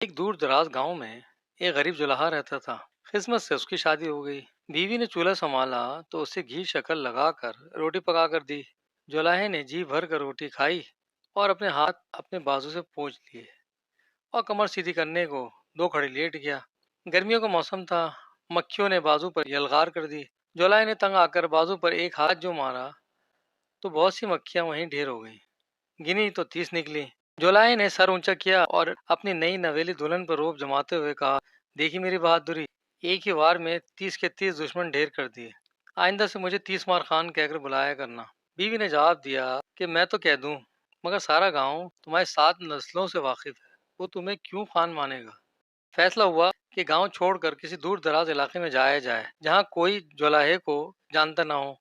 एक दूर दराज गांव में एक गरीब जुलाहा रहता था। किस्मत से उसकी शादी हो गई। बीवी ने चूल्हा संभाला तो उसे घी शक्कर लगाकर रोटी पकाकर दी। जुलाहे ने जी भर कर रोटी खाई और अपने हाथ अपने बाजू से पोंछ लिए और कमर सीधी करने को दो खड़े लेट गया। गर्मियों का मौसम था। मक्खियों ने बाजू पर यलगार कर दी। जुलाहे ने तंग आकर बाजू पर एक हाथ जो मारा तो बहुत सी मक्खियां वहीं ढेर हो गईं। गिनी तो 30 निकली। जोलाई ने सर ऊंचा किया और अपनी नई नवेली दुल्हन पर रोब जमाते हुए कहा, देखी मेरी बहादुरी, एक ही वार में 30 के 30 दुश्मन ढेर कर दिए। आइंदा से मुझे 30 मार खान कहकर बुलाया करना। बीवी ने जवाब दिया कि मैं तो कह दूं, मगर सारा गांव तुम्हारे 7 नस्लों से वाकिफ है, वो तुम्हें क्यों खान मानेगा। फैसला हुआ कि गांव छोड़कर किसी दूर दराज इलाके में जाया जाए जहां कोई जोलाहे को जानता ना हो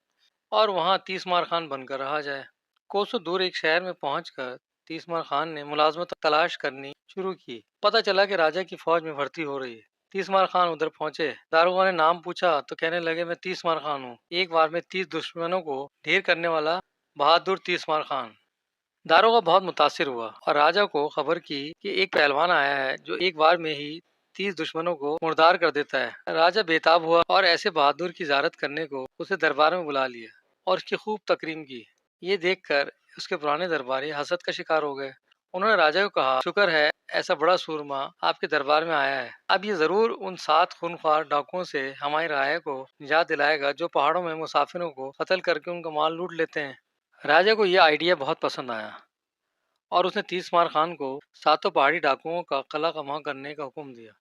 और वहां 30 मार खान बनकर रहा जाए। कोसों दूर एक शहर में पहुंचकर 30 मार खान ने मुलाजमत तलाश करनी शुरू की। पता चला कि राजा की फौज में भर्ती हो रही है। 30 मार खान उधर पहुंचे। दारोगा ने नाम पूछा तो कहने लगे, मैं 30 मार खान हूँ, एक बार में 30 दुश्मनों को ढेर करने वाला बहादुर 30 मार खान। दारोगा बहुत मुतासिर हुआ और राजा को खबर की कि एक पहलवान आया है जो एक बार में ही 30 दुश्मनों को मुर्दार कर देता है। राजा बेताब हुआ और ऐसे बहादुर की ज़ियारत करने को उसे दरबार में बुला लिया और उसकी खूब तकरीम की। ये देखकर उसके पुराने दरबारी हसद का शिकार हो गए। उन्होंने राजा को कहा, शुक्र है ऐसा बड़ा सूरमा आपके दरबार में आया है। अब ये जरूर उन 7 खूनख्वार डाकुओं से हमारी राय को निजात दिलाएगा जो पहाड़ों में मुसाफिरों को कत्ल करके उनका माल लूट लेते हैं। राजा को यह आइडिया बहुत पसंद आया और उसने 30 मार खान को सातों पहाड़ी डाकुओं का कला कमा करने का हुक्म दिया।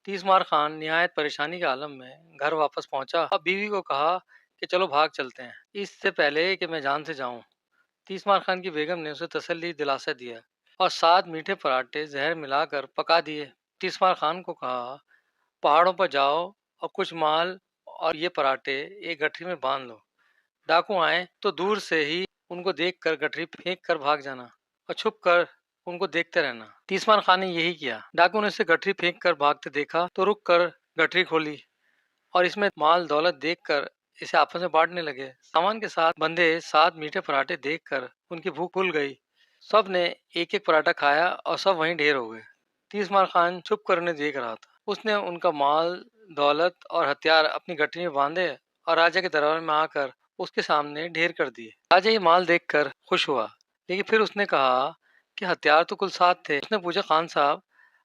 30 मार खान निहायत परेशानी के आलम में घर वापस पहुंचा और बीवी को कहा कि चलो भाग चलते हैं, इससे पहले कि मैं जान से जाऊं। 30 मार खान की बेगम ने उसे तसल्ली दिलासा दिया और 7 मीठे पराठे जहर मिलाकर पका दिए। 30 मार खान को कहा, पहाड़ों पर जाओ और कुछ माल और ये पराठे एक गठरी में बांध लो। डाकू आए तो दूर से ही उनको देखकर गठरी फेंक कर भाग जाना और छुप कर उनको देखते रहना। 30 मार खान ने यही किया। डाकू ने उसे गठरी फेंक कर भागते देखा तो रुक कर गठरी खोली और इसमें माल दौलत देखकर इसे आपस में बांटने लगे। सामान के साथ बंधे 7 मीठे पराठे देखकर उनकी भूख खुल गई। सब ने एक एक पराठा खाया और सब वहीं ढेर हो गए। 30 मार खान छुप कर उन्हें देख रहा था। उसने उनका माल दौलत और हथियार अपनी गठरी में बांधे और राजा के दरबार में आकर उसके सामने ढेर कर दिए। राजा ये माल देखकर खुश हुआ, लेकिन फिर उसने कहा कि हथियार तो कुल 7 थे। उसने पूछा, खान साहब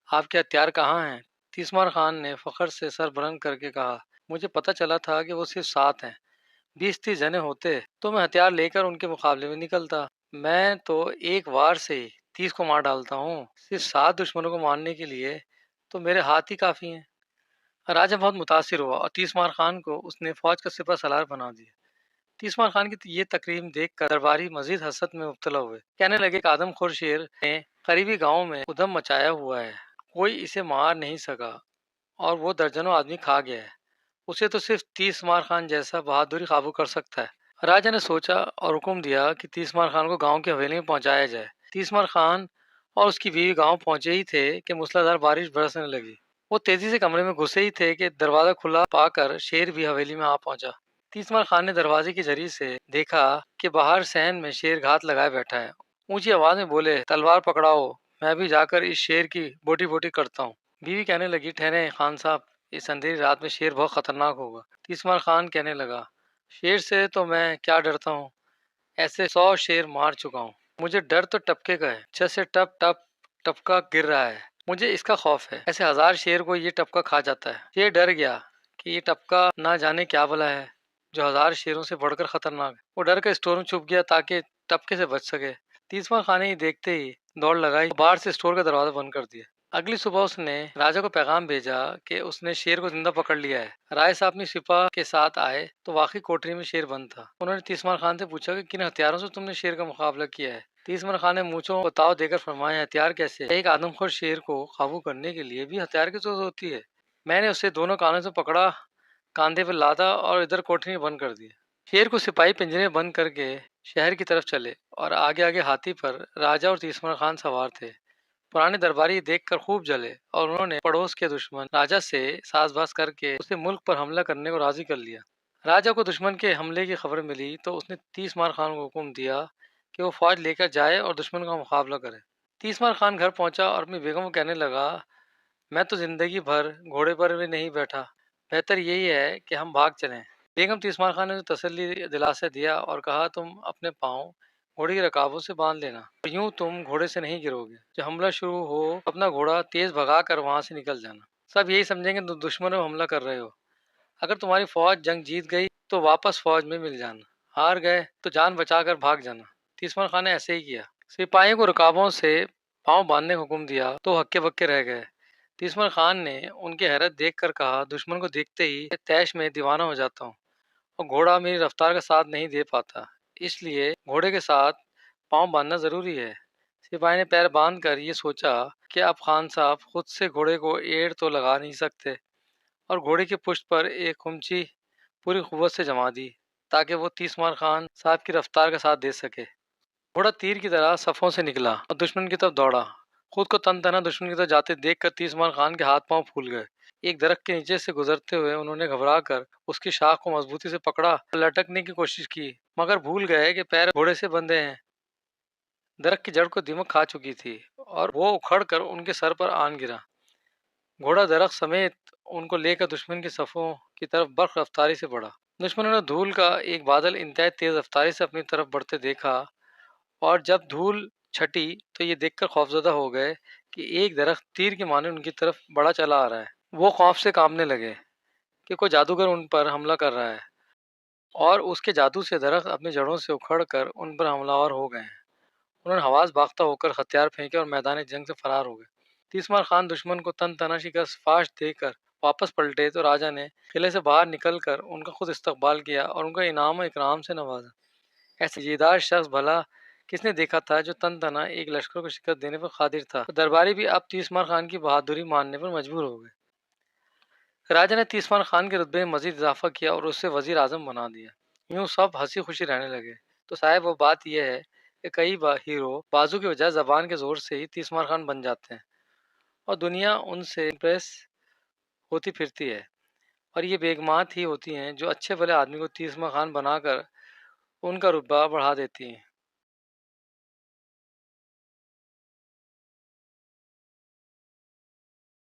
आपके हथियार कहाँ हैं। 30 मार खान ने फखर से सर बुलंद करके कहा, मुझे पता चला था कि वो सिर्फ 7 हैं। 20-30 जने होते तो मैं हथियार लेकर उनके मुकाबले में निकलता। मैं तो एक वार से ही 30 को मार डालता हूँ। सिर्फ 7 दुश्मनों को मारने के लिए तो मेरे हाथ ही काफी हैं। राजा बहुत मुतासिर हुआ और 30 मार खान को उसने फौज का सिपह सलार बना दिया। 30 मार खान की ये तकरीम देखकर दरबारी मजीद हसद में मुब्तला हुए। कहने लगे कि आदमखोर शेर ने करीबी गांव में उधम मचाया हुआ है, कोई इसे मार नहीं सका और वो दर्जनों आदमी खा गया है। उसे तो सिर्फ 30 मार खान जैसा बहादुरी काबू कर सकता है। राजा ने सोचा और हुक्म दिया कि 30 मार खान को गांव की हवेली में पहुंचाया जाए। 30 मार खान और उसकी बीवी गांव पहुंचे ही थे कि मूसलाधार बारिश बरसने लगी। वो तेजी से कमरे में घुसे ही थे कि दरवाजा खुला पाकर शेर भी हवेली में आ पहुंचा। 30 मार खान ने दरवाजे के जरिए से देखा कि बाहर सहन में शेर घात लगाए बैठा है। ऊंची आवाज में बोले, तलवार पकड़ाओ, मैं भी जाकर इस शेर की बोटी बोटी करता हूँ। बीवी कहने लगी, ठहरे खान साहब, इस अंधेरी रात में शेर बहुत खतरनाक होगा। 30 मार खान कहने लगा, शेर से तो मैं क्या डरता हूँ, ऐसे 100 शेर मार चुका हूँ। मुझे डर तो टपके का है, छत से टप टप टपका गिर रहा है, मुझे इसका खौफ है। ऐसे 1000 शेर को ये टपका खा जाता है। शेर डर गया कि ये टपका ना जाने क्या भला है जो 1000 शेरों से बढ़कर खतरनाक है। वो डर कर स्टोर में छुप गया ताकि टपके से बच सके। 30 मार खान ने देखते ही दौड़ लगाई, बाहर से स्टोर का दरवाजा बंद कर दिया। अगली सुबह उसने राजा को पैगाम भेजा कि उसने शेर को जिंदा पकड़ लिया है। राय साहब अपनी सिपा के साथ आए तो वाकई कोठरी में शेर बंद था। उन्होंने 30 मार खान से पूछा कि किन हथियारों से तुमने शेर का मुकाबला किया है। 30 मार खान ने मूंछों को ताव देकर फरमाया, हथियार कैसे, एक आदमखोर शेर को काबू करने के लिए भी हथियार की जरूरत होती है। मैंने उसे दोनों कानों से पकड़ा, कांधे पर लादा और इधर कोठरी में बंद कर दिया। शेर को सिपाही पिंजरे में बंद करके शहर की तरफ चले और आगे आगे हाथी पर राजा और 30 मार खान सवार थे। पुराने दरबारी देखकर खूब जले और उन्होंने पड़ोस के दुश्मन राजा से साजबाज करके उसे मुल्क पर हमला करने को राजी कर लिया। राजा को दुश्मन के हमले की खबर मिली तो उसने 30 मार खान को हुक्म दिया कि वो फौज लेकर जाए और दुश्मन का मुकाबला करे। 30 मार खान घर पहुंचा और अपनी बेगम को कहने लगा, मैं तो जिंदगी भर घोड़े पर भी नहीं बैठा। बेहतर यही है कि हम भाग चलें। बेगम तीस्मार खान ने उसे तसल्ली दिलासा दिया और कहा, तुम अपने पाँव घोड़े की रकाबों से बांध लेना, यूं तुम घोड़े से नहीं गिरोगे। जब हमला शुरू हो अपना घोड़ा तेज भगा कर वहां से निकल जाना। सब यही समझेंगे तुम दुश्मनों पर हमला कर रहे हो। अगर तुम्हारी फौज जंग जीत गई तो वापस फौज में मिल जाना, हार गए तो जान बचाकर भाग जाना। तीस्मार खान ने ऐसे ही किया। सिपाहियों को रकाबों से पांव बांधने का हुक्म दिया तो हक्के बक्के रह गए। तीस्मार खान ने उनकी हैरत देखकर कहा, दुश्मन को देखते ही तैश में दीवाना हो जाता हूँ और घोड़ा मेरी रफ्तार का साथ नहीं दे पाता, इसलिए घोड़े के साथ पांव बांधना जरूरी है। सिपाही ने पैर बांध कर ये सोचा कि अब खान साहब खुद से घोड़े को एड़ तो लगा नहीं सकते, और घोड़े की पुष्ट पर एक खुमची पूरी कुव्वत से जमा दी ताकि वो तीस्मार खान साहब की रफ्तार का साथ दे सके। घोड़ा तीर की तरह सफों से निकला और दुश्मन की तरफ दौड़ा। खुद को तन तना दुश्मन की तरफ जाते देखकर तीस्मार खान के हाथ पांव फूल गए। एक दरख्त के नीचे से गुजरते हुए उन्होंने घबराकर उसकी शाख को मजबूती से पकड़ा और लटकने की कोशिश की, मगर भूल गए कि पैर घोड़े से बंधे हैं। दरख्त की जड़ को दीमक खा चुकी थी और वो उखड़कर उनके सर पर आन गिरा। घोड़ा दरख्त समेत उनको लेकर दुश्मन की सफों की तरफ बर्फ रफ्तारी से बढ़ा। दुश्मनों ने धूल का एक बादल इंतहाई तेज रफ्तारी से अपनी तरफ बढ़ते देखा, और जब धूल छटी तो ये देखकर खौफजदा हो गए कि एक दरख्त तीर की माने उनकी तरफ बड़ा चला आ रहा है। वो खौफ से कांपने लगे कि कोई जादूगर उन पर हमला कर रहा है, और उसके जादू से दरख्त अपनी जड़ों से उखड़कर उन पर हमलावर हो गए हैं। उन्होंने हवास भागता होकर हथियार फेंके और मैदान जंग से फरार हो गए। तीसमार खान दुश्मन को तन तनाशी का फाश देकर वापस पलटे तो राजा ने किले से बाहर निकलकर उनका खुद इस्तकबाल किया और उनका इनाम इकराम से नवाजा। ऐसे मजेदार शख्स भला किसने देखा था जो तन तना एक लश्कर को शिकस्त देने पर कादिर था। तो दरबारी भी अब तीसमार खान की बहादुरी मानने पर मजबूर हो गए। राजा ने तीसमार खान के रुतबे में मजीद इजाफा किया और उससे वजीर आजम बना दिया। यूं सब हंसी खुशी रहने लगे। तो साहब वो बात यह है कि कई हीरो बाजू की बजाय जबान के जोर से ही तीसमार खान बन जाते हैं और दुनिया उनसे इम्प्रेस होती फिरती है। और ये बेगमात ही होती हैं जो अच्छे भले आदमी को तीसमार खान बनाकर उनका रुतबा बढ़ा देती हैं।